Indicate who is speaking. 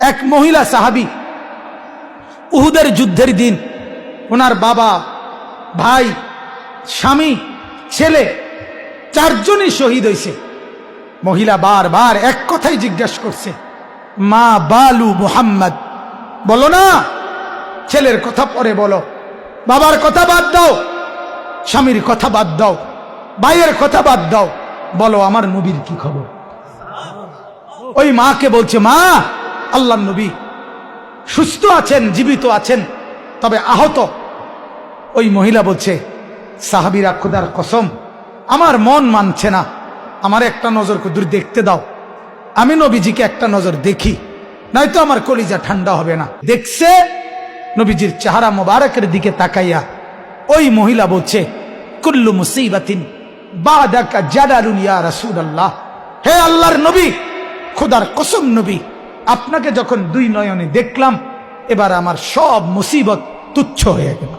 Speaker 1: এক মহিলা সাহাবী, উহুদের যুদ্ধের দিন ওনার বাবা, ভাই, স্বামী, ছেলে চারজনই শহীদ হয়েছে। মহিলা বারবার এক কথাই জিজ্ঞাসা করছে, মা বালু মুহাম্মদ, বলো না, ছেলের কথা পরে বলো, বাবার কথা বাদ দাও, স্বামীর কথা বাদ দাও, ভাইয়ের কথা বাদ দাও, বলো আমার নবীর কি খবর। ওই মাকে বলছে, মা, আল্লাহর নবী সুস্থ আছেন, জীবিত আছেন, তবে আহত। ওই মহিলা বলছে, সাহাবীরা, খোদার কসম আমার মন মানছে না, আমার একটা নজর দূর দেখতে দাও, আমি নবীজিকে একটা নজর দেখি, নয়তো আমার কলিজা ঠান্ডা হবে না। দেখছে নবীজির চেহারা মোবারকের দিকে তাকাইয়া ওই মহিলা বলছে, কুল্লু মুসিবাতিন বাদাকা জালালুন ইয়া রাসূলুল্লাহ, হে আল্লাহর নবী, খোদার কসম নবী, আপনাকে যখন দুই নয়নে দেখলাম, এবার আমার সব মুসিবত তুচ্ছ হয়ে গেল।